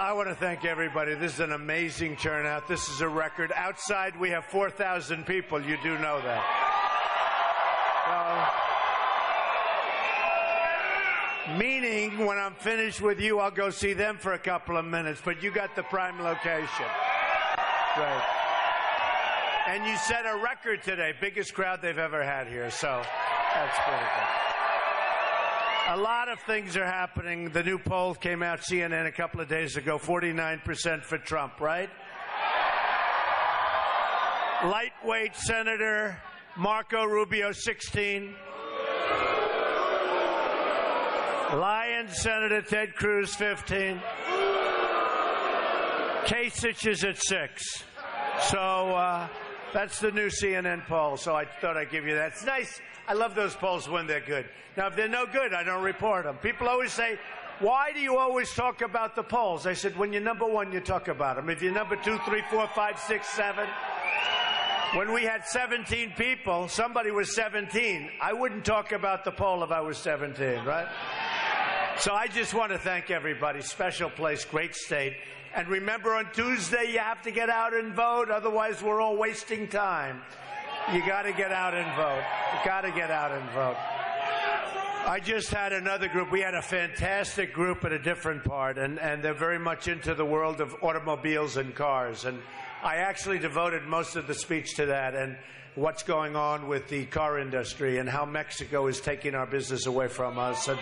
I want to thank everybody. This is an amazing turnout. This is a record. Outside, we have 4,000 people. You do know that. So, meaning, when I'm finished with you, I'll go see them for a couple of minutes. But you got the prime location. Great. And you set a record today. Biggest crowd they've ever had here. So, that's pretty good. A lot of things are happening. The new poll came out, CNN, a couple of days ago, 49% for Trump, right? Lightweight Senator Marco Rubio, 16. Lion Senator Ted Cruz, 15. Kasich is at 6. So that's the new CNN poll, so I thought I'd give you that. It's nice. I love those polls when they're good. Now, if they're no good, I don't report them. People always say, why do you always talk about the polls? I said, when you're number one, you talk about them. If you're number 2, 3, 4, 5, 6, 7. When we had 17 people, somebody was 17. I wouldn't talk about the poll if I was 17, right? So I just want to thank everybody. Special place, great state. And remember, on Tuesday, you have to get out and vote. Otherwise, we're all wasting time. You got to get out and vote. You got to get out and vote. I just had another group. We had a fantastic group at a different part, and they're very much into the world of automobiles and cars. And I actually devoted most of the speech to that and what's going on with the car industry and how Mexico is taking our business away from us. And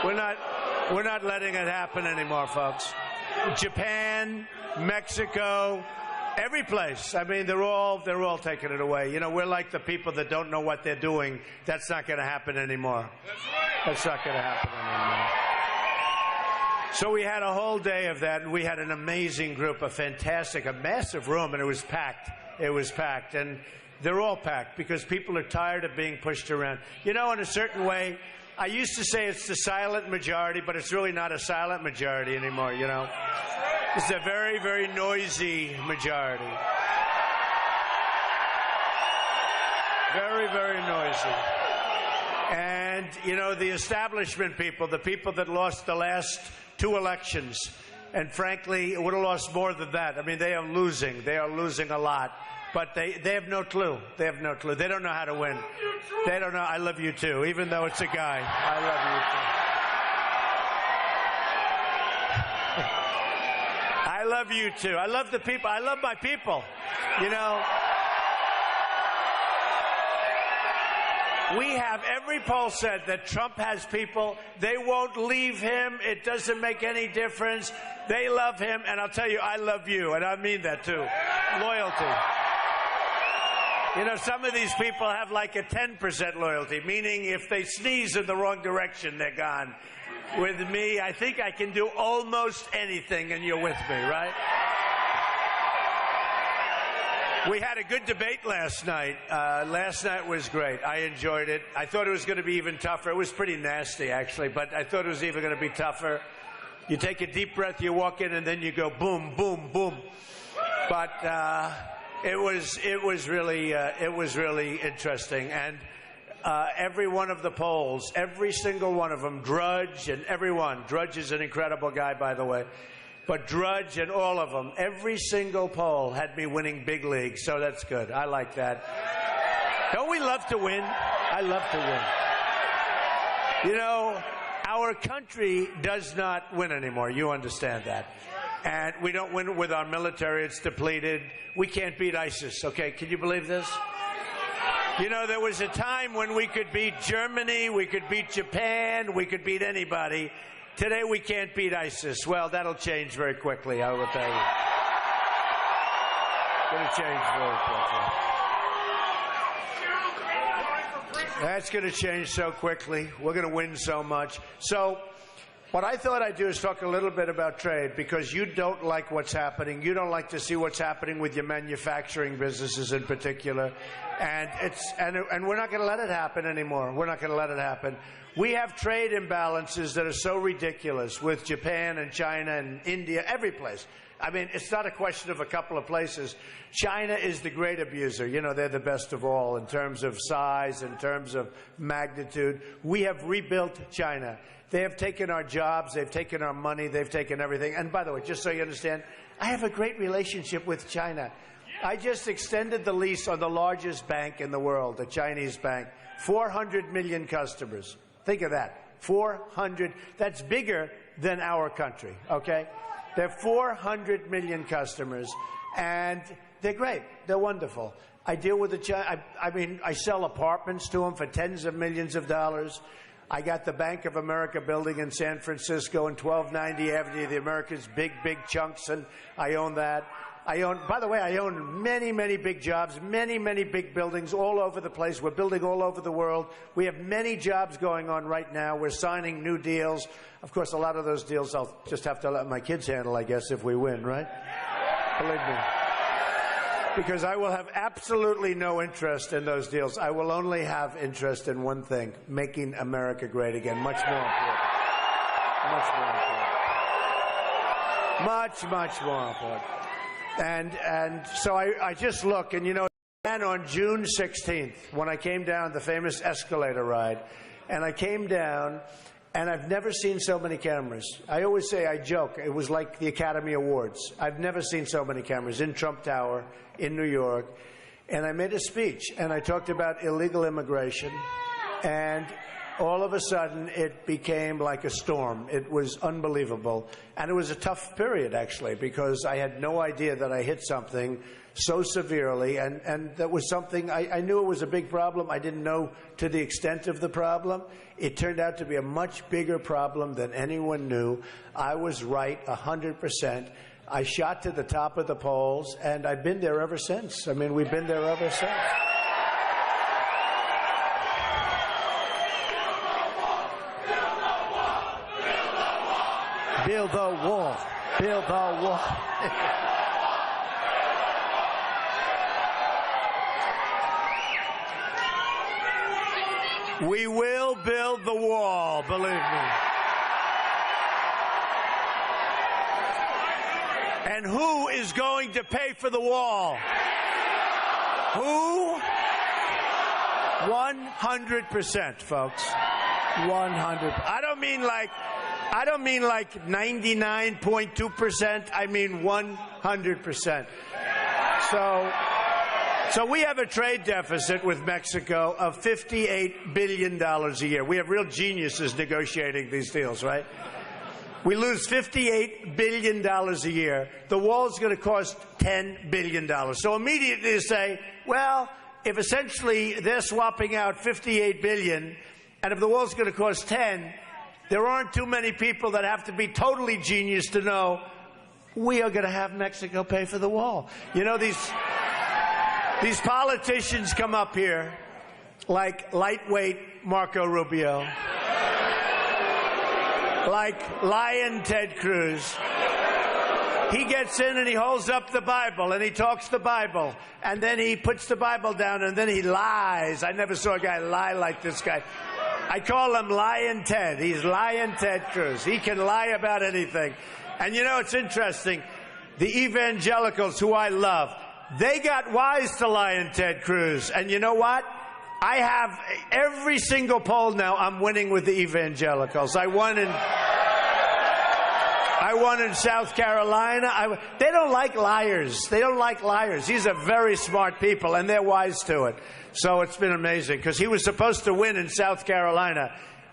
we're not letting it happen anymore, folks. Japan, Mexico, every place. I mean, they're all taking it away. You know, we're like the people that don't know what they're doing. That's not going to happen anymore. That's right. That's not going to happen anymore. So we had a whole day of that, and we had an amazing group, a massive room, and it was packed. It was packed, and they're all packed because people are tired of being pushed around. You know, in a certain way, I used to say it's the silent majority, but it's really not a silent majority anymore, you know. It's a very, very noisy majority. Very, very noisy. And, you know, the establishment people, the people that lost the last 2 elections, and frankly, it would have lost more than that. I mean, they are losing. They are losing a lot. But they have no clue. They have no clue. They don't know how to win. They don't know. I love you, too, even though it's a guy. I love you, too. I love you, too. I love the people. I love my people. You know, we have every poll said that Trump has people. They won't leave him. It doesn't make any difference. They love him. And I'll tell you, I love you. And I mean that, too. Loyalty. You know, some of these people have like a 10% loyalty, meaning if they sneeze in the wrong direction, they're gone. With me, I think I can do almost anything, and you're with me, right? We had a good debate last night. Last night was great. I enjoyed it. I thought it was going to be even tougher. It was pretty nasty, actually, but I thought it was even going to be tougher. You take a deep breath, you walk in, and then you go boom, boom, boom. But it was really interesting, and every one of the polls, every single one of them, Drudge and everyone. Drudge is an incredible guy, by the way, but Drudge and all of them, every single poll had me winning big league, so that's good. I like that. Don't we love to win? I love to win. You know, our country does not win anymore. You understand that. And we don't win with our military. It's depleted. We can't beat ISIS, okay? Can you believe this? You know, there was a time when we could beat Germany, we could beat Japan, we could beat anybody. Today we can't beat ISIS. Well, that'll change very quickly, I will tell you. It's going to change very quickly. That's going to change so quickly. We're going to win so much. So what I thought I'd do is talk a little bit about trade, because you don't like what's happening. You don't like to see what's happening with your manufacturing businesses in particular. And we're not going to let it happen anymore. We're not going to let it happen. We have trade imbalances that are so ridiculous with Japan and China and India, every place. I mean, it's not a question of a couple of places. China is the great abuser. You know, they're the best of all in terms of size, in terms of magnitude. We have rebuilt China. They have taken our jobs, they've taken our money, they've taken everything. And by the way, just so you understand, I have a great relationship with China. I just extended the lease on the largest bank in the world, the Chinese bank. 400 million customers. Think of that. 400. That's bigger than our country, okay? They're 400 million customers, and they're great. They're wonderful. I deal with I sell apartments to them for tens of millions of dollars. I got the Bank of America building in San Francisco and 1290 Avenue of the Americas, big chunks, and I own that. By the way, I own many big jobs, many big buildings all over the place. We're building all over the world. We have many jobs going on right now. We're signing new deals. Of course, a lot of those deals I'll just have to let my kids handle, I guess, if we win, right? Believe me. Because I will have absolutely no interest in those deals. I will only have interest in one thing, making America great again. Much more important. Much more important. And so I just look, and you know, and on June 16th, when I came down the famous escalator ride, and I came down, and I've never seen so many cameras. I always say, I joke, it was like the Academy Awards. I've never seen so many cameras in Trump Tower, in New York. And I made a speech, and I talked about illegal immigration, and all of a sudden, it became like a storm. It was unbelievable. And it was a tough period, actually, because I had no idea that I hit something so severely. And that was something, I knew it was a big problem. I didn't know to the extent of the problem. It turned out to be a much bigger problem than anyone knew. I was right 100%. I shot to the top of the polls, and I've been there ever since. I mean, we've been there ever since. Build the wall. Build the wall. We will build the wall, believe me. And who is going to pay for the wall? Who? 100%, folks. 100. I don't mean like 99.2%. I mean 100%. So we have a trade deficit with Mexico of $58 billion a year. We have real geniuses negotiating these deals, right? We lose $58 billion a year. The wall is going to cost $10 billion. So immediately you say, well, if essentially they're swapping out $58 billion, and if the wall is going to cost 10, there aren't too many people that have to be totally genius to know we are going to have Mexico pay for the wall. You know, these politicians come up here like lightweight Marco Rubio, like Lion Ted Cruz. He gets in and he holds up the Bible and he talks the Bible, and then he puts the Bible down and then he lies. I never saw a guy lie like this guy. I call him Lion Ted. He's Lion Ted Cruz. He can lie about anything. And you know, it's interesting. The evangelicals, who I love, they got wise to Lion Ted Cruz. And you know what? I have every single poll now. I'm winning with the evangelicals. I won in South Carolina. They don't like liars. They don't like liars. These are very smart people, and they're wise to it. So it's been amazing, because he was supposed to win in South Carolina.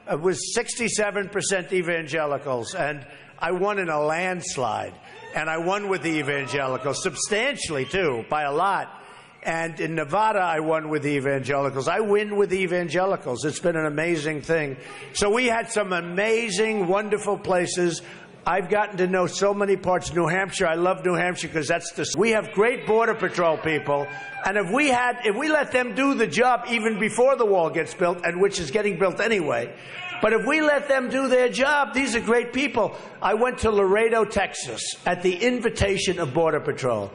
It was 67% evangelicals, and I won in a landslide. And I won with the evangelicals, substantially, too, by a lot. And in Nevada, I won with the evangelicals. I win with the evangelicals. It's been an amazing thing. So we had some amazing, wonderful places. I've gotten to know so many parts. New Hampshire, I love New Hampshire because we have great Border Patrol people. And if we let them do the job even before the wall gets built, and which is getting built anyway, but if we let them do their job, these are great people. I went to Laredo, Texas, at the invitation of Border Patrol.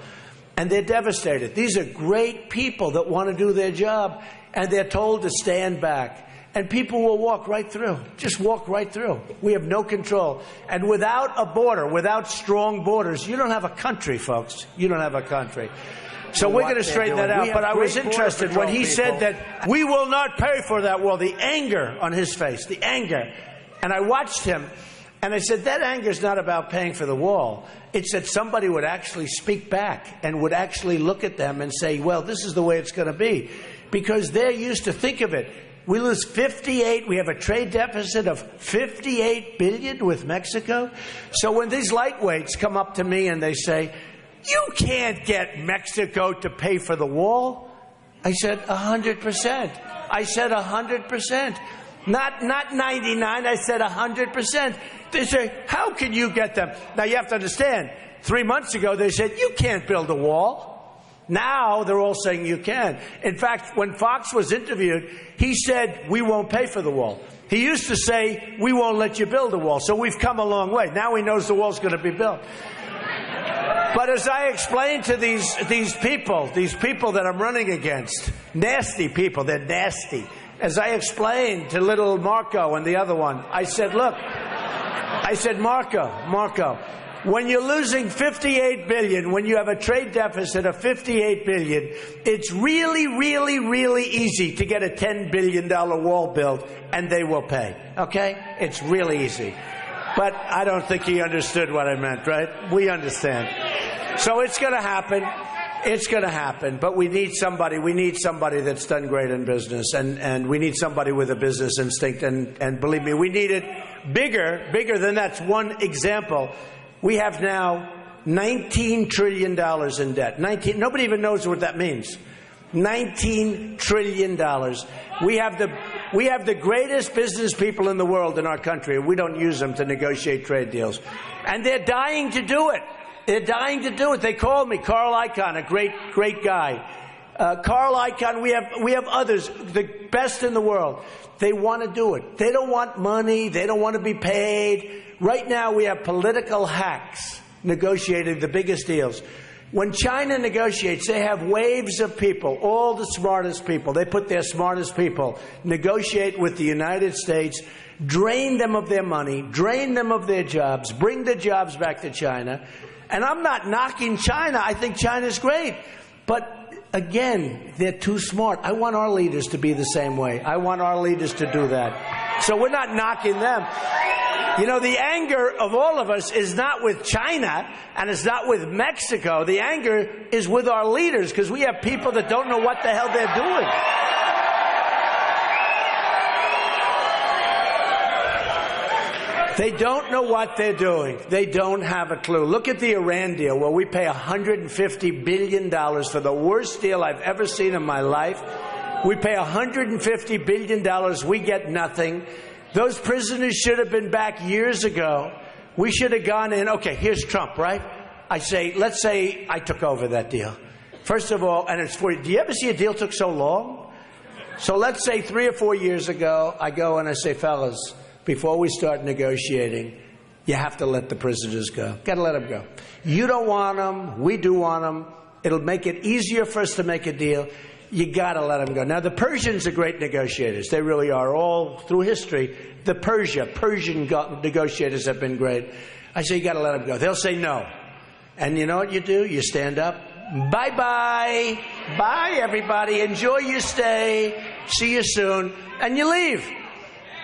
and they're devastated. These are great people that want to do their job, and they're told to stand back. And people will walk right through, just walk right through. We have no control. And without a border, without strong borders, you don't have a country, folks. You don't have a country. So we're going to straighten that out. But I was interested when he said that we will not pay for that wall, the anger on his face, the anger. And I watched him, and I said, that anger is not about paying for the wall. It's that somebody would actually speak back and would actually look at them and say, well, this is the way it's going to be. Because they're used to think of it. We lose 58. We have a trade deficit of 58 billion with Mexico. So when these lightweights come up to me and they say, you can't get Mexico to pay for the wall, I said 100%. I said 100%. Not 99. I said 100%. They say, how can you get them? Now you have to understand, 3 months ago they said, you can't build a wall. Now they're all saying you can. In fact, when Fox was interviewed, he said, we won't pay for the wall. He used to say, we won't let you build a wall. So we've come a long way. Now he knows the wall's going to be built. But as I explained to these people that I'm running against, nasty people, they're nasty. As I explained to little Marco and the other one, I said, look, Marco, when you're losing 58 billion, when you have a trade deficit of 58 billion, it's really, really, really easy to get a $10 billion wall built, and they will pay. Okay? It's really easy. But I don't think he understood what I meant, right? We understand. So it's going to happen. It's going to happen. But we need somebody. We need somebody that's done great in business, and we need somebody with a business instinct. And believe me, we need it bigger than that's one example. We have now $19 trillion in debt. Nobody even knows what that means. $19 trillion. We have the greatest business people in the world in our country, and we don't use them to negotiate trade deals. And they're dying to do it. They're dying to do it. They called me, Carl Icahn, a great guy. Carl Icahn, we have others, the best in the world. They want to do it. They don't want money. They don't want to be paid. Right now we have political hacks negotiating the biggest deals. When China negotiates, they have waves of people, all the smartest people. They put their smartest people, negotiate with the United States, drain them of their money, drain them of their jobs, bring the jobs back to China. And I'm not knocking China. I think China's great. But again, they're too smart. I want our leaders to be the same way. I want our leaders to do that. So we're not knocking them. You know, the anger of all of us is not with China, and it's not with Mexico. The anger is with our leaders, because we have people that don't know what the hell they're doing. They don't know what they're doing. They don't have a clue. Look at the Iran deal, where we pay $150 billion for the worst deal I've ever seen in my life. We pay $150 billion. We get nothing. Those prisoners should have been back years ago. We should have gone in. Okay, here's Trump, right? Let's say I took over that deal. First of all, and it's for you. Do you ever see a deal took so long? So let's say 3 or 4 years ago, I go and I say, fellas, before we start negotiating, you have to let the prisoners go. Got to let them go. You don't want them. We do want them. It'll make it easier for us to make a deal. You got to let them go. Now, the Persians are great negotiators. They really are. All through history, the Persian negotiators have been great. I say, you got to let them go. They'll say no. And you know what you do? You stand up. Bye-bye. Bye, everybody. Enjoy your stay. See you soon. And you leave.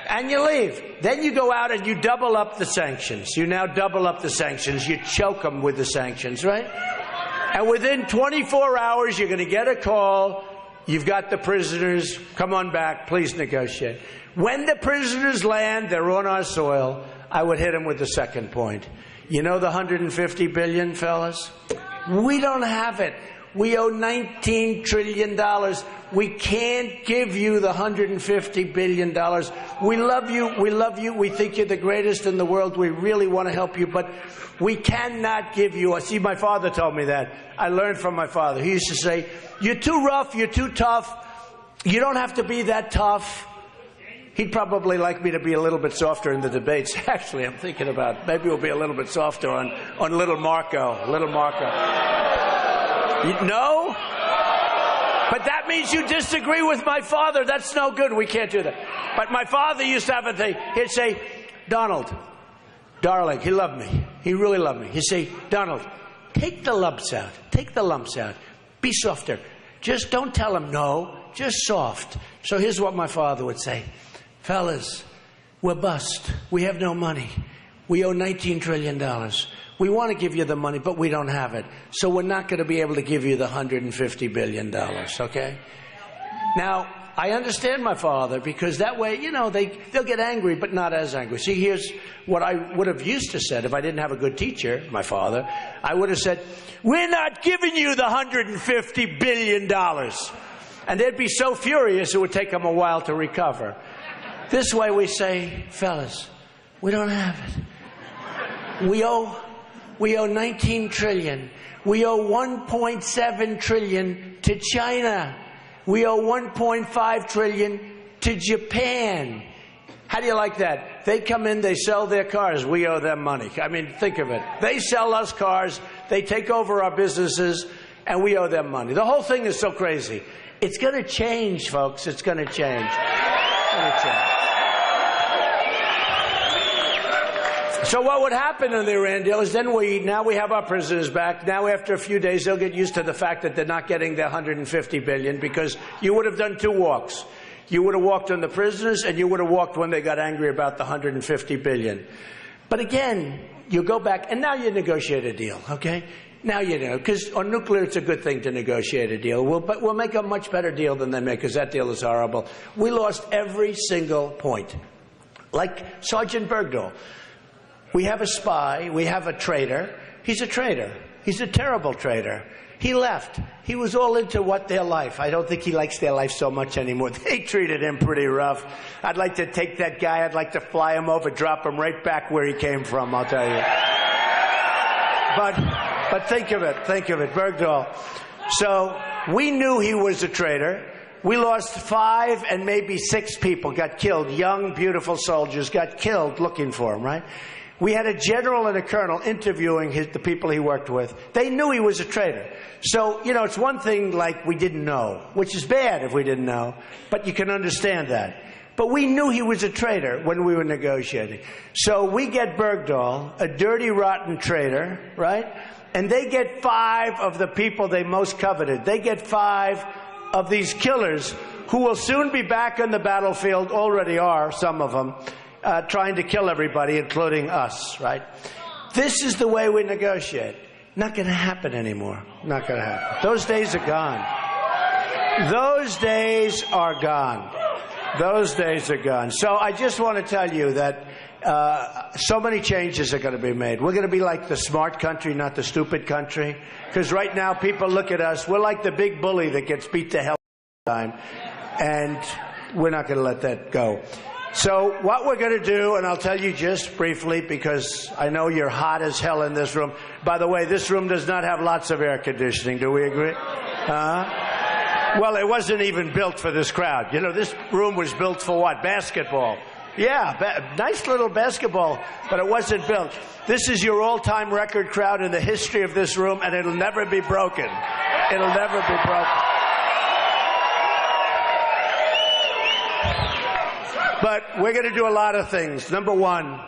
And you leave. Then you go out and you double up the sanctions. You now double up the sanctions. You choke them with the sanctions, right? And within 24 hours, you're going to get a call. You've got the prisoners. Come on back. Please negotiate. When the prisoners land, they're on our soil, I would hit them with the second point. You know the $150 billion, fellas? We don't have it. We owe $19 trillion. We can't give you the $150 billion. We love you. We love you. We think you're the greatest in the world. We really want to help you, but we cannot give you. See, my father told me that. I learned from my father. He used to say, you're too rough. You're too tough. You don't have to be that tough. He'd probably like me to be a little bit softer in the debates. Actually, I'm thinking about maybe we'll be a little bit softer on little Marco. Little Marco. No? But that means you disagree with my father. That's no good. We can't do that. But my father used to have a thing. He'd say, Donald, darling, he loved me. He really loved me. He'd say, Donald, take the lumps out. Take the lumps out. Be softer. Just don't tell him no. Just soft. So here's what my father would say. Fellas, we're bust. We have no money. We owe $19 trillion. We want to give you the money, but we don't have it. So we're not going to be able to give you the $150 billion, okay? Now, I understand my father, because that way, you know, they'll get angry, but not as angry. See, here's what I would have used to said if I didn't have a good teacher, my father. I would have said, we're not giving you the $150 billion. And they'd be so furious it would take them a while to recover. This way we say, fellas, we don't have it. We owe 19 trillion. We owe 1.7 trillion to China. We owe 1.5 trillion to Japan. How do you like that? They come in, they sell their cars. We owe them money. I mean, think of it. They sell us cars. They take over our businesses, and we owe them money. The whole thing is so crazy. It's going to change, folks. It's going to change. It's going to change. So what would happen in the Iran deal is then now we have our prisoners back. Now after a few days, they'll get used to the fact that they're not getting their $150 billion, because you would have done two walks. You would have walked on the prisoners, and you would have walked when they got angry about the $150 billion. But again, you go back, and now you negotiate a deal, okay? Now you know, because on nuclear, it's a good thing to negotiate a deal. But we'll make a much better deal than they make, because that deal is horrible. We lost every single point. Like Sergeant Bergdahl. We have a spy. We have a traitor. He's a traitor. He's a terrible traitor. He left. He was all into their life. I don't think he likes their life so much anymore. They treated him pretty rough. I'd like to take that guy. I'd like to fly him over, drop him right back where he came from, I'll tell you. But think of it. Think of it. Bergdahl. So we knew he was a traitor. We lost 5 and maybe 6 people got killed. Young, beautiful soldiers got killed looking for him, right? We had a general and a colonel interviewing the people he worked with. They knew he was a traitor. So, you know, it's one thing like we didn't know, which is bad if we didn't know, but you can understand that. But we knew he was a traitor when we were negotiating. So we get Bergdahl, a dirty, rotten traitor, right? And they get 5 of the people they most coveted. They get 5 of these killers who will soon be back on the battlefield, already are, some of them, trying to kill everybody, including us, right? This is the way we negotiate. Not going to happen anymore. Not going to happen. Those days are gone. Those days are gone. Those days are gone. So I just want to tell you that so many changes are going to be made. We're going to be like the smart country, not the stupid country. Because right now people look at us, we're like the big bully that gets beat to hell all the time. And we're not going to let that go. So what we're going to do, and I'll tell you just briefly, because I know you're hot as hell in this room. By the way, this room does not have lots of air conditioning. Do we agree? Well, it wasn't even built for this crowd. You know, this room was built for what? Basketball. Yeah, nice little basketball, but it wasn't built. This is your all-time record crowd in the history of this room, and it'll never be broken. It'll never be broken. But we're going to do a lot of things. Number one,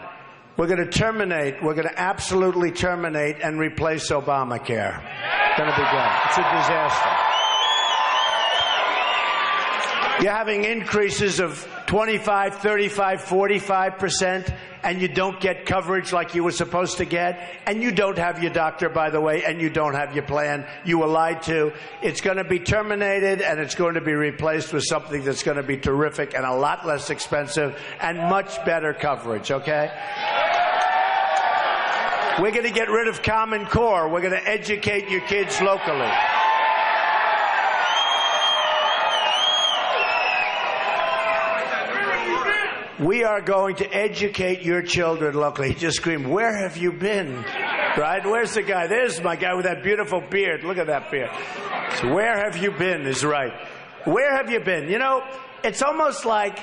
we're going to absolutely terminate and replace Obamacare. It's going to be good. It's a disaster. You're having increases of 25, 35, 45%, and you don't get coverage like you were supposed to get, and you don't have your doctor, by the way, and you don't have your plan. You were lied to. It's going to be terminated, and it's going to be replaced with something that's going to be terrific and a lot less expensive and much better coverage, okay? We're going to get rid of Common Core. We're going to educate your kids locally. We are going to educate your children locally. He just screamed, where have you been? Right? Where's the guy? There's my guy with that beautiful beard. Look at that beard. So where have you been is right. Where have you been? You know, it's almost like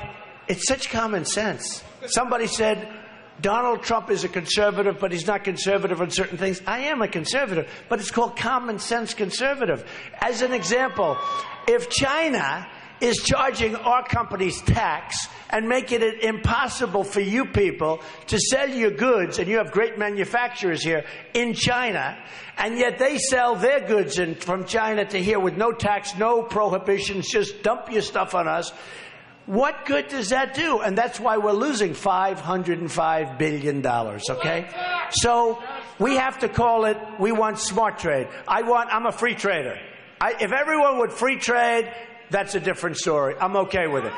it's such common sense. Somebody said, Donald Trump is a conservative, but he's not conservative on certain things. I am a conservative, but it's called common sense conservative. As an example, if China is charging our companies tax and making it impossible for you people to sell your goods, and you have great manufacturers here in China, and yet they sell their goods from China to here with no tax, no prohibitions, just dump your stuff on us, what good does that do? And that's why we're losing $505 billion, okay? So we have to call it, we want smart trade. I'm a free trader. If everyone would free trade, that's a different story. I'm okay with it.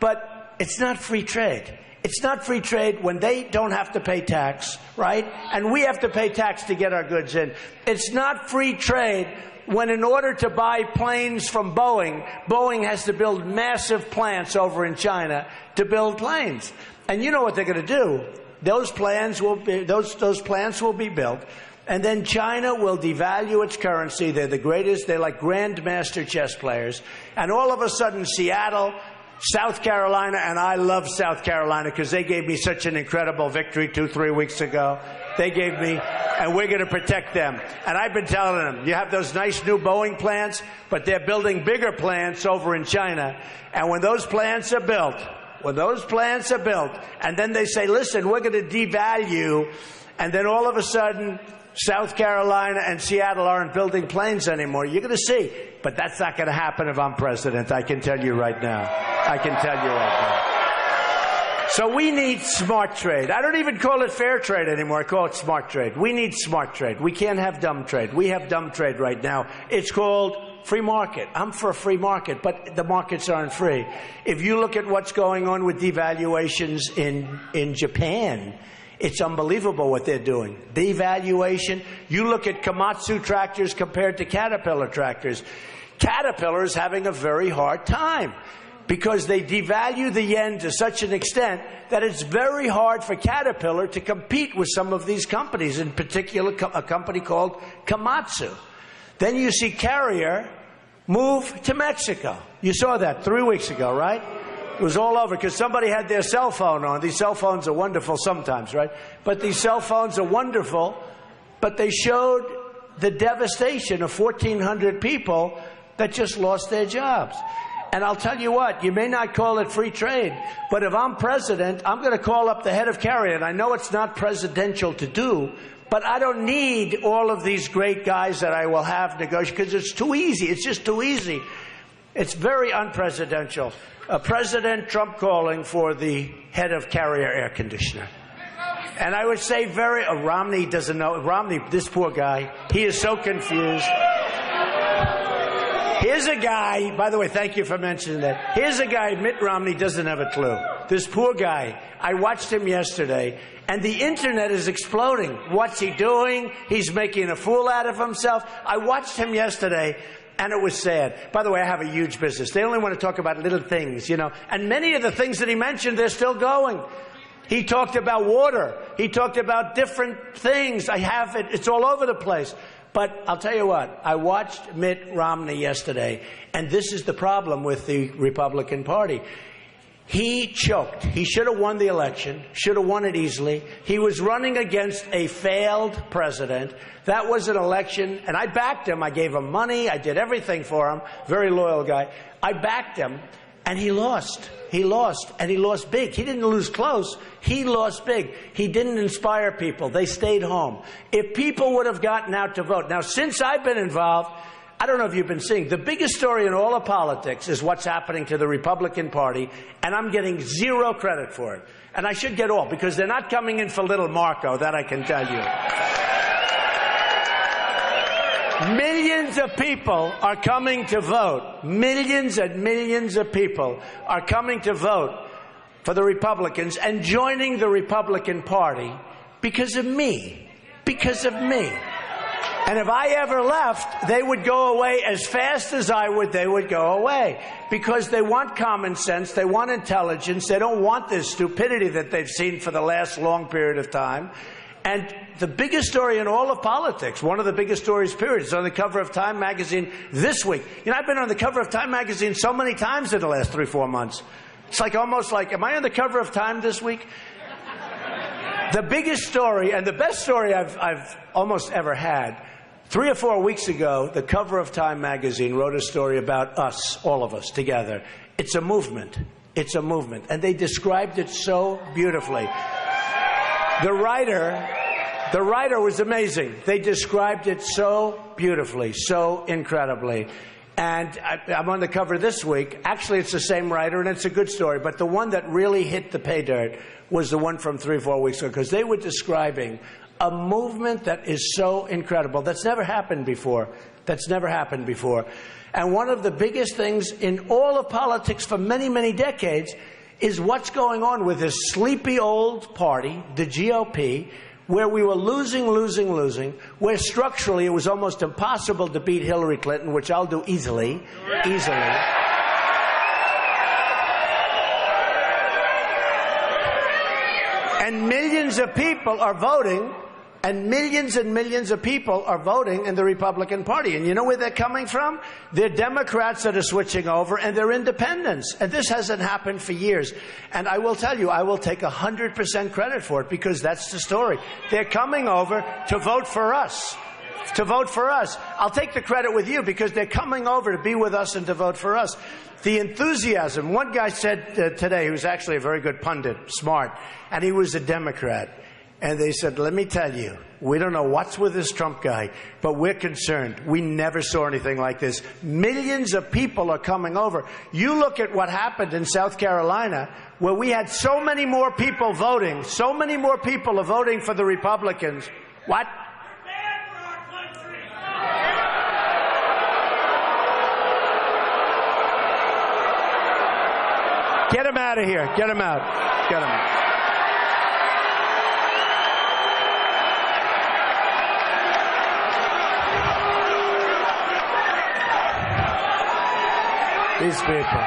But it's not free trade. It's not free trade when they don't have to pay tax, right? And we have to pay tax to get our goods in. It's not free trade when, in order to buy planes from Boeing, Boeing has to build massive plants over in China to build planes. And you know what they're going to do? Those plants will be built. And then China will devalue its currency. They're the greatest. They're like grandmaster chess players. And all of a sudden, Seattle, South Carolina, and I love South Carolina because they gave me such an incredible victory 2-3 weeks ago. They gave me, and we're going to protect them. And I've been telling them, you have those nice new Boeing plants, but they're building bigger plants over in China. And when those plants are built, and then they say, listen, we're going to devalue, and then all of a sudden, South Carolina and Seattle aren't building planes anymore. You're going to see. But that's not going to happen if I'm president. I can tell you right now. So we need smart trade. I don't even call it fair trade anymore. I call it smart trade. We need smart trade. We can't have dumb trade. We have dumb trade right now. It's called free market. I'm for a free market, but the markets aren't free. If you look at what's going on with devaluations in Japan, it's unbelievable what they're doing. Devaluation. You look at Komatsu tractors compared to Caterpillar tractors. Caterpillar is having a very hard time because they devalue the yen to such an extent that it's very hard for Caterpillar to compete with some of these companies, in particular a company called Komatsu. Then you see Carrier move to Mexico. You saw that 3 weeks ago, right? It was all over because somebody had their cell phone on. These cell phones are wonderful sometimes, right? But these cell phones are wonderful, but they showed the devastation of 1,400 people that just lost their jobs. And I'll tell you what, you may not call it free trade, but if I'm president, I'm going to call up the head of Carrier. And I know it's not presidential to do, but I don't need all of these great guys that I will have negotiate because it's too easy. It's just too easy. It's very unpresidential. President Trump calling for the head of Carrier air conditioner. And I would say Romney doesn't know. Romney, this poor guy, he is so confused. Here's a guy, by the way, thank you for mentioning that. Here's a guy, Mitt Romney, doesn't have a clue. This poor guy, I watched him yesterday, and the internet is exploding. What's he doing? He's making a fool out of himself. I watched him yesterday, and it was sad. By the way, I have a huge business. They only want to talk about little things, you know. And many of the things that he mentioned, they're still going. He talked about water. He talked about different things. I have it. It's all over the place. But I'll tell you what, I watched Mitt Romney yesterday, and this is the problem with the Republican Party. He choked. He should have won the election, should have won it easily. He was running against a failed president. That was an election, and I backed him. I gave him money. I did everything for him. Very loyal guy. I backed him, and he lost. He lost, and he lost big. He didn't lose close. He lost big. He didn't inspire people. They stayed home. If people would have gotten out to vote. Now, since I've been involved, I don't know if you've been seeing, the biggest story in all of politics is what's happening to the Republican Party, and I'm getting zero credit for it. And I should get all, because they're not coming in for little Marco, that I can tell you. Millions of people are coming to vote. Millions and millions of people are coming to vote for the Republicans and joining the Republican Party because of me. Because of me. And if I ever left, they would go away as fast as I would, they would go away. Because they want common sense, they want intelligence, they don't want this stupidity that they've seen for the last long period of time. And the biggest story in all of politics, one of the biggest stories, period, is on the cover of Time magazine this week. You know, I've been on the cover of Time magazine so many times in the last 3-4 months. It's like almost like, am I on the cover of Time this week? The biggest story and the best story I've almost ever had, 3 or 4 weeks ago, the cover of Time magazine wrote a story about us, all of us together. It's a movement. It's a movement. And they described it so beautifully. The writer was amazing. They described it so beautifully, so incredibly. And I'm on the cover this week. Actually, it's the same writer, and it's a good story. But the one that really hit the pay dirt was the one from 3 or 4 weeks ago, because they were describing a movement that is so incredible. That's never happened before. That's never happened before. And one of the biggest things in all of politics for many, many decades is what's going on with this sleepy old party, the GOP, where we were losing, where structurally it was almost impossible to beat Hillary Clinton, which I'll do easily. And millions of people are voting, and millions of people are voting in the Republican Party. And you know where they're coming from? They're Democrats that are switching over, and they're independents. And this hasn't happened for years. And I will tell you, I will take 100% credit for it, because that's the story. They're coming over to vote for us. To vote for us. I'll take the credit with you, because they're coming over to be with us and to vote for us. The enthusiasm. One guy said today, he was actually a very good pundit, smart, and he was a Democrat. And they said, let me tell you, we don't know what's with this Trump guy, but we're concerned. We never saw anything like this. Millions of people are coming over. You look at what happened in South Carolina, where we had so many more people voting, so many more people are voting for the Republicans. What? Get him out of here. Get him out. Get him out. These people.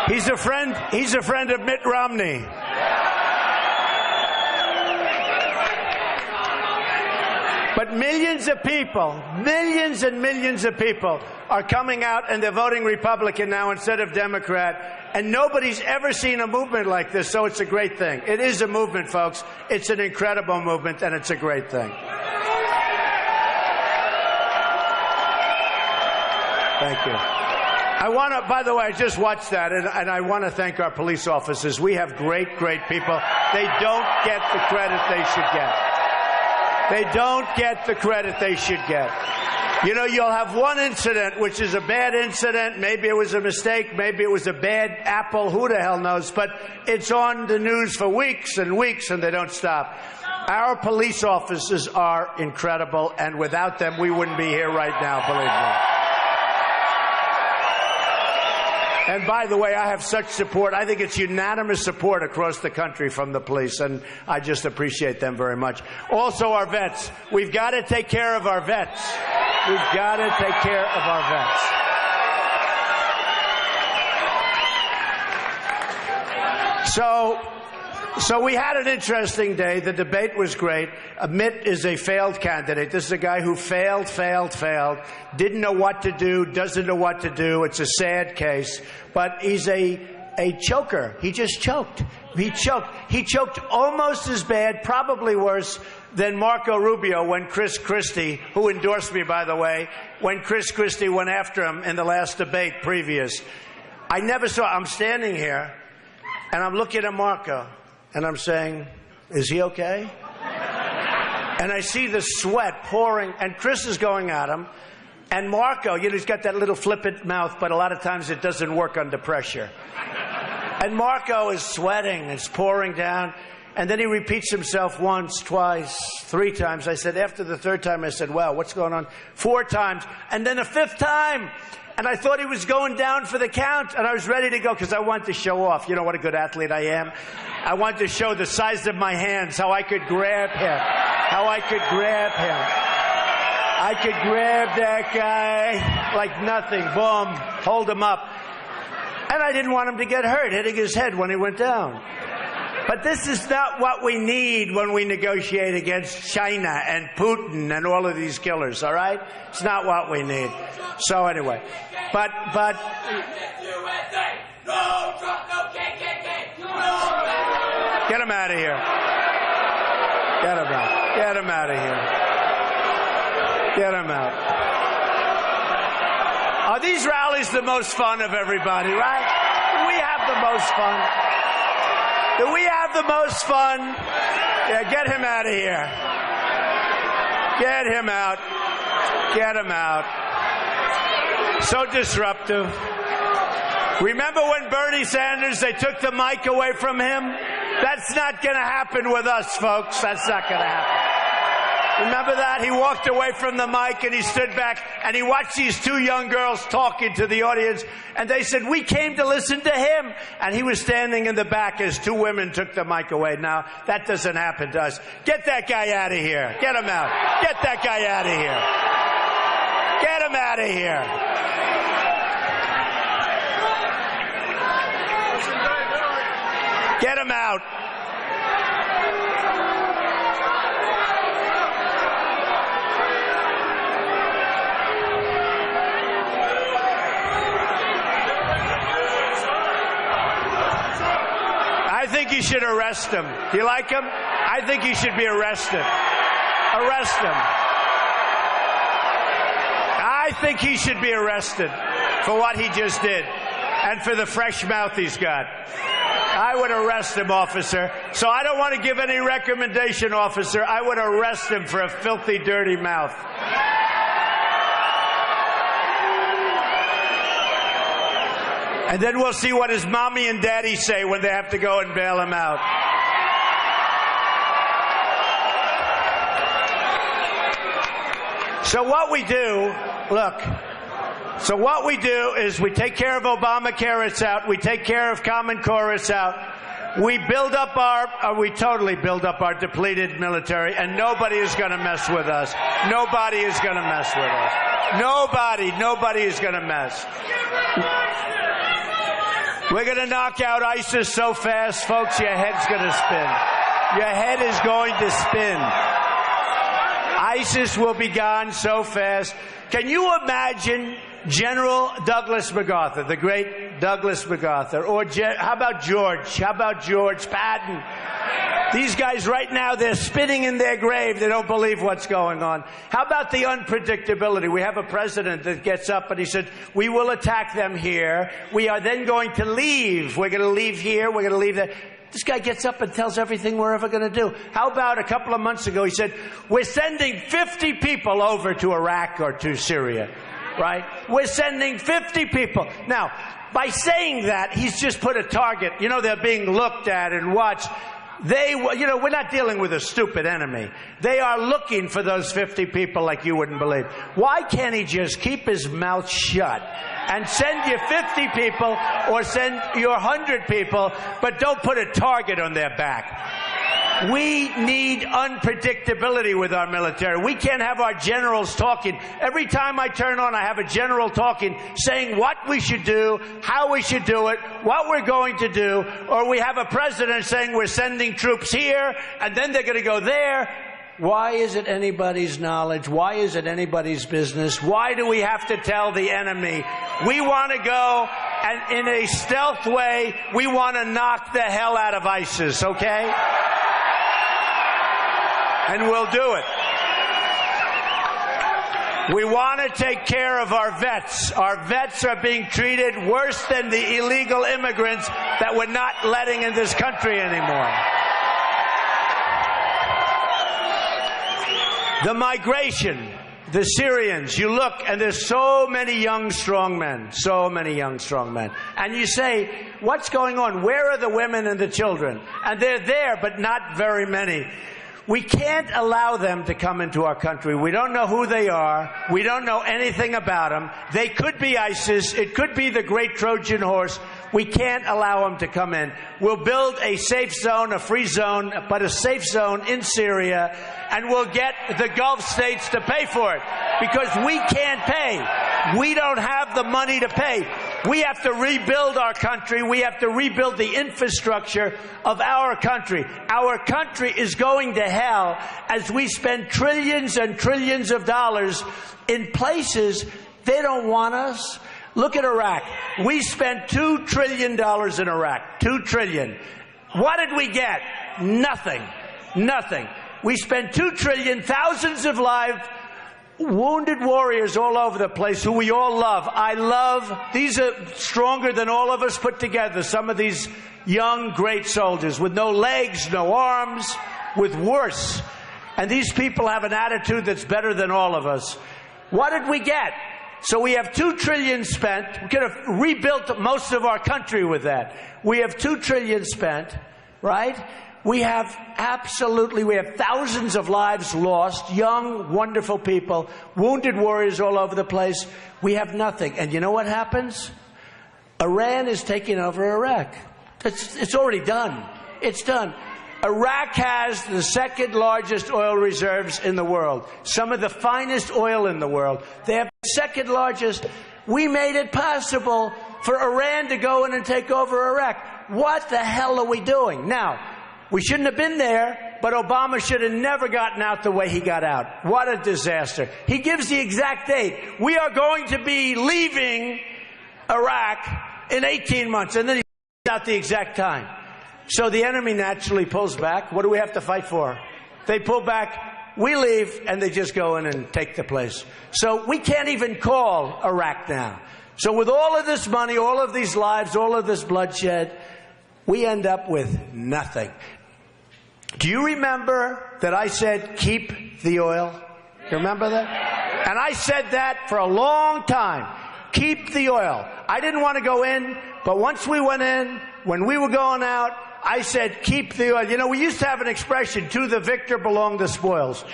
He's a friend of Mitt Romney. But millions of people, millions and millions of people are coming out and they're voting Republican now instead of Democrat. And nobody's ever seen a movement like this, so it's a great thing. It is a movement, folks. It's an incredible movement, and it's a great thing. Thank you. I want to, by the way, I just watched that, and I want to thank our police officers. We have great people. They don't get the credit they should get. They don't get the credit they should get. You know, you'll have one incident, which is a bad incident. Maybe it was a mistake. Maybe it was a bad apple. Who the hell knows? But it's on the news for weeks and weeks, and they don't stop. Our police officers are incredible, and without them, we wouldn't be here right now, believe me. And by the way, I have such support. I think it's unanimous support across the country from the police, and I just appreciate them very much. Also, our vets. We've got to take care of our vets. We've got to take care of our vets. So we had an interesting day. The debate was great. Mitt is a failed candidate. This is a guy who failed, didn't know what to do, doesn't know what to do. It's a sad case. But he's a choker. He just choked. He choked almost as bad, probably worse, than Marco Rubio when Chris Christie, who endorsed me, by the way, when Chris Christie went after him in the last debate previous. I never saw, I'm standing here, and I'm looking at Marco, and I'm saying, is he okay? And I see the sweat pouring, and Chris is going at him, and Marco, you know, he's got that little flippant mouth, but a lot of times it doesn't work under pressure. And Marco is sweating, it's pouring down, and then he repeats himself once, twice, 3 times. I said, after the 3rd time, I said, wow, what's going on? 4 times, and then a 5th time. And I thought he was going down for the count, and I was ready to go because I wanted to show off. You know what a good athlete I am? I wanted to show the size of my hands, how I could grab him, I could grab that guy like nothing. Boom, hold him up. And I didn't want him to get hurt, hitting his head when he went down. But this is not what we need when we negotiate against China and Putin and all of these killers, all right? It's not what we need. So anyway, but get him out of here. Get him out. Get him out of here. Get him out. Are these rallies the most fun of everybody, right? We have the most fun. Do we have the most fun? Yeah, get him out of here. Get him out. Get him out. So disruptive. Remember when Bernie Sanders, they took the mic away from him? That's not going to happen with us, folks. That's not going to happen. Remember that? He walked away from the mic and he stood back and he watched these two young girls talking to the audience and they said, we came to listen to him. And he was standing in the back as two women took the mic away. Now, that doesn't happen to us. Get that guy out of here. Get him out. Get that guy out of here. Get him out of here. Get him out. I think you should arrest him. Do you like him? I think he should be arrested. Arrest him. I think he should be arrested for what he just did and for the fresh mouth he's got. I would arrest him, officer. So I don't want to give any recommendation, officer. I would arrest him for a filthy, dirty mouth. And then we'll see what his mommy and daddy say when they have to go and bail him out. So what we do, look, so what we do is we take care of Obamacare, it's out. We take care of Common Core, it's out. We build up we totally build up our depleted military, and nobody is going to mess with us. Nobody is going to mess with us. Nobody is going to mess. We're going to knock out ISIS so fast, folks, your head's going to spin. Your head is going to spin. ISIS will be gone so fast. Can you imagine General Douglas MacArthur, the great Douglas MacArthur, or how about George? How about George Patton? These guys right now, they're spinning in their grave. They don't believe what's going on. How about the unpredictability? We have a president that gets up and he said, we will attack them here. We are then going to leave. We're going to leave here. We're going to leave there. This guy gets up and tells everything we're ever going to do. How about a couple of months ago, he said, we're sending 50 people over to Iraq or to Syria, right? We're sending 50 people. Now, by saying that, he's just put a target. You know, they're being looked at and watched. We're not dealing with a stupid enemy. They are looking for those 50 people like you wouldn't believe. Why can't he just keep his mouth shut and send you 50 people or send you 100 people, but don't put a target on their back? We need unpredictability with our military. We can't have our generals talking. Every time I turn on, I have a general talking, saying what we should do, how we should do it, what we're going to do, or we have a president saying we're sending troops here, and then they're going to go there. Why is it anybody's knowledge? Why is it anybody's business? Why do we have to tell the enemy? We want to go, and in a stealth way, we want to knock the hell out of ISIS, okay? And we'll do it. We want to take care of our vets. Our vets are being treated worse than the illegal immigrants that we're not letting in this country anymore. The migration, the Syrians, you look and there's so many young, strong men, so many young, strong men. And you say, what's going on? Where are the women and the children? And they're there, but not very many. We can't allow them to come into our country. We don't know who they are. We don't know anything about them. They could be ISIS. It could be the great Trojan horse. We can't allow them to come in. We'll build a safe zone, a free zone, but a safe zone in Syria, and we'll get the Gulf states to pay for it because we can't pay. We don't have the money to pay. We have to rebuild our country. We have to rebuild the infrastructure of our country. Our country is going to hell as we spend trillions and trillions of dollars in places they don't want us. Look at Iraq. We spent $2 trillion in Iraq. $2 trillion. What did we get? Nothing. Nothing. We spent $2 trillion, thousands of lives, wounded warriors all over the place who we all love. I love. These are stronger than all of us put together. Some of these young, great soldiers with no legs, no arms, with worse. And these people have an attitude that's better than all of us. What did we get? So we have $2 trillion spent. We could have rebuilt most of our country with that. We have $2 trillion spent, right? We have thousands of lives lost, young, wonderful people, wounded warriors all over the place. We have nothing. And you know what happens? Iran is taking over Iraq. It's already done. It's done. Iraq has the second largest oil reserves in the world. Some of the finest oil in the world. They have the second largest. We made it possible for Iran to go in and take over Iraq. What the hell are we doing? Now, we shouldn't have been there, but Obama should have never gotten out the way he got out. What a disaster. He gives the exact date. We are going to be leaving Iraq in 18 months, and then he gives out the exact time. So the enemy naturally pulls back. What do we have to fight for? They pull back, we leave, and they just go in and take the place. So we can't even call Iraq now. So with all of this money, all of these lives, all of this bloodshed, we end up with nothing. Do you remember that I said, keep the oil? You remember that? And I said that for a long time. Keep the oil. I didn't want to go in, but once we went in, when we were going out, I said, keep the oil. You know, we used to have an expression, to the victor belong the spoils.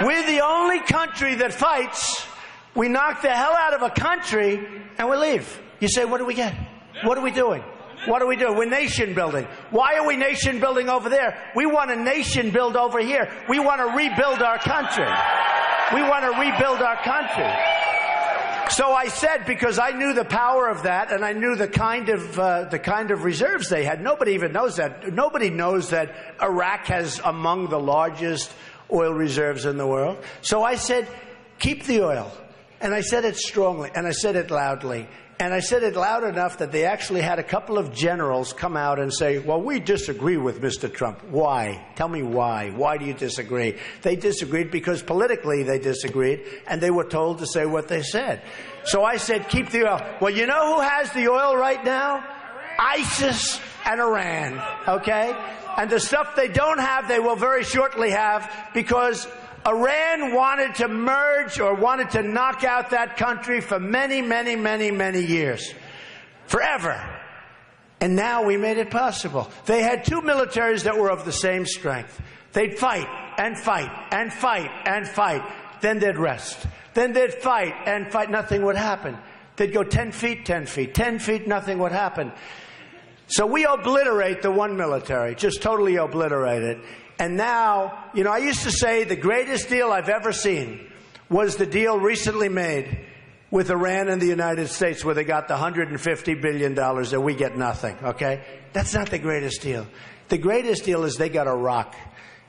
We're the only country that fights. We knock the hell out of a country and we leave. You say, what do we get? What are we doing? What do we do? We're nation building. Why are we nation building over there? We want a nation build over here. We want to rebuild our country. We want to rebuild our country. So I said, because I knew the power of that, and I knew the kind of reserves they had. Nobody even knows that. Nobody knows that Iraq has among the largest oil reserves in the world. So I said, keep the oil. And I said it strongly, and I said it loudly. And I said it loud enough that they actually had a couple of generals come out and say, well, we disagree with Mr. Trump. Why? Tell me why. Why do you disagree? They disagreed because politically they disagreed, and they were told to say what they said. So I said, keep the oil. Well, you know who has the oil right now? ISIS and Iran, okay? And the stuff they don't have, they will very shortly have, because Iran wanted to merge or wanted to knock out that country for many, many, many, many years. Forever. And now we made it possible. They had two militaries that were of the same strength. They'd fight and fight and fight and fight. Then they'd rest. Then they'd fight and fight. Nothing would happen. They'd go 10 feet, 10 feet, 10 feet, nothing would happen. So we obliterate the one military, just totally obliterate it. And now, you know, I used to say the greatest deal I've ever seen was the deal recently made with Iran and the United States, where they got the $150 billion and we get nothing, okay? That's not the greatest deal. The greatest deal is they got Iraq.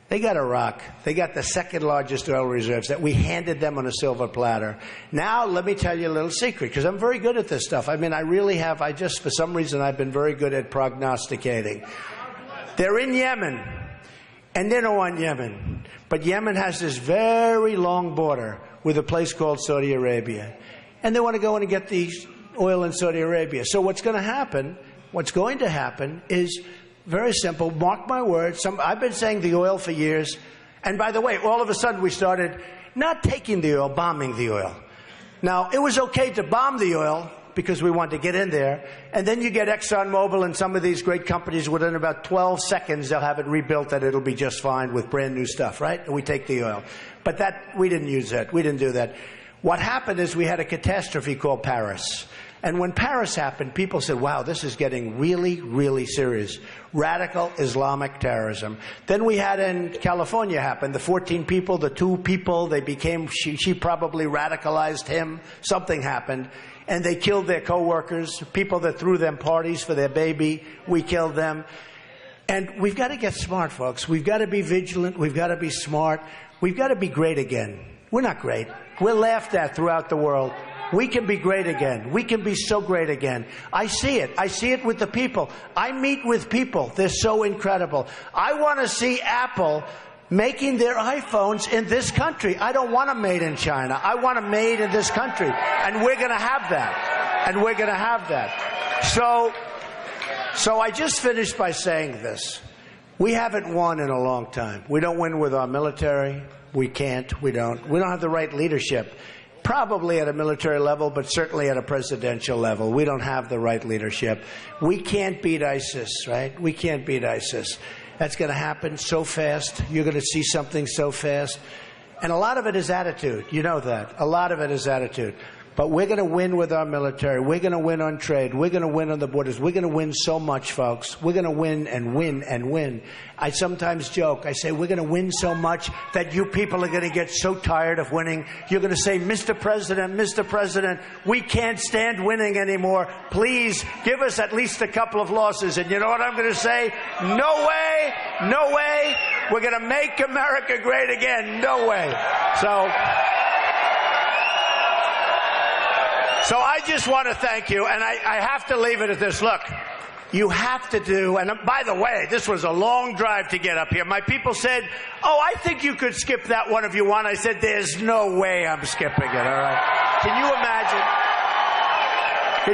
They got Iraq. They got the second largest oil reserves that we handed them on a silver platter. Now, let me tell you a little secret, because I'm very good at this stuff. I mean, I really have. For some reason, I've been very good at prognosticating. They're in Yemen. And they don't want Yemen. But Yemen has this very long border with a place called Saudi Arabia. And they want to go in and get the oil in Saudi Arabia. So what's going to happen is very simple. Mark my words. I've been saying the oil for years. And by the way, all of a sudden we started not taking the oil, bombing the oil. Now, it was okay to bomb the oil because we wanted to get in there. And then you get ExxonMobil and some of these great companies, within about 12 seconds, they'll have it rebuilt that it'll be just fine with brand new stuff, right? And we take the oil. But we didn't use that. We didn't do that. What happened is we had a catastrophe called Paris. And when Paris happened, people said, wow, this is getting really, really serious. Radical Islamic terrorism. Then we had in California happen, the 14 people, the 2 people, they became, she probably radicalized him. Something happened. And they killed their co-workers, people that threw them parties for their baby. We killed them. And we've got to get smart, folks. We've got to be vigilant. We've got to be smart. We've got to be great again. We're not great. We're laughed at throughout the world. We can be great again. We can be so great again. I see it. I see it with the people. I meet with people. They're so incredible. I want to see Apple making their iPhones in this country. I don't want them made in China. I want them made in this country. And we're going to have that. And we're going to have that. So I just finished by saying this. We haven't won in a long time. We don't win with our military. We can't. We don't have the right leadership. Probably at a military level, but certainly at a presidential level. We don't have the right leadership. We can't beat ISIS, right? We can't beat ISIS. That's going to happen so fast. You're going to see something so fast. And a lot of it is attitude. You know that. A lot of it is attitude. But we're going to win with our military. We're going to win on trade. We're going to win on the borders. We're going to win so much, folks. We're going to win and win and win. I sometimes joke. I say, we're going to win so much that you people are going to get so tired of winning. You're going to say, Mr. President, we can't stand winning anymore. Please give us at least a couple of losses. And you know what I'm going to say? No way. No way. We're going to make America great again. No way. So I just want to thank you, and I have to leave it at this. Look, you have to do, and by the way, this was a long drive to get up here. My people said, oh, I think you could skip that one if you want. I said, there's no way I'm skipping it, all right? Can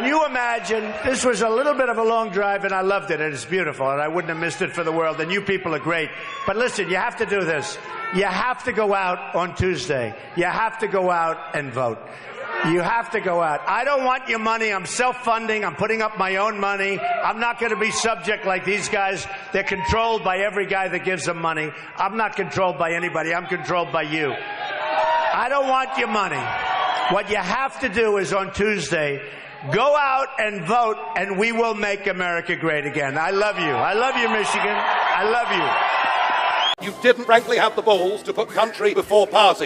you imagine? This was a little bit of a long drive, and I loved it, and it's beautiful, and I wouldn't have missed it for the world, and you people are great. But listen, you have to do this. You have to go out on Tuesday. You have to go out and vote. You have to go out. I don't want your money. I'm self-funding. I'm putting up my own money. I'm not going to be subject like these guys. They're controlled by every guy that gives them money. I'm not controlled by anybody. I'm controlled by you. I don't want your money. What you have to do is on Tuesday, go out and vote, and we will make America great again. I love you. I love you, Michigan. I love you. You didn't, frankly, have the balls to put country before party.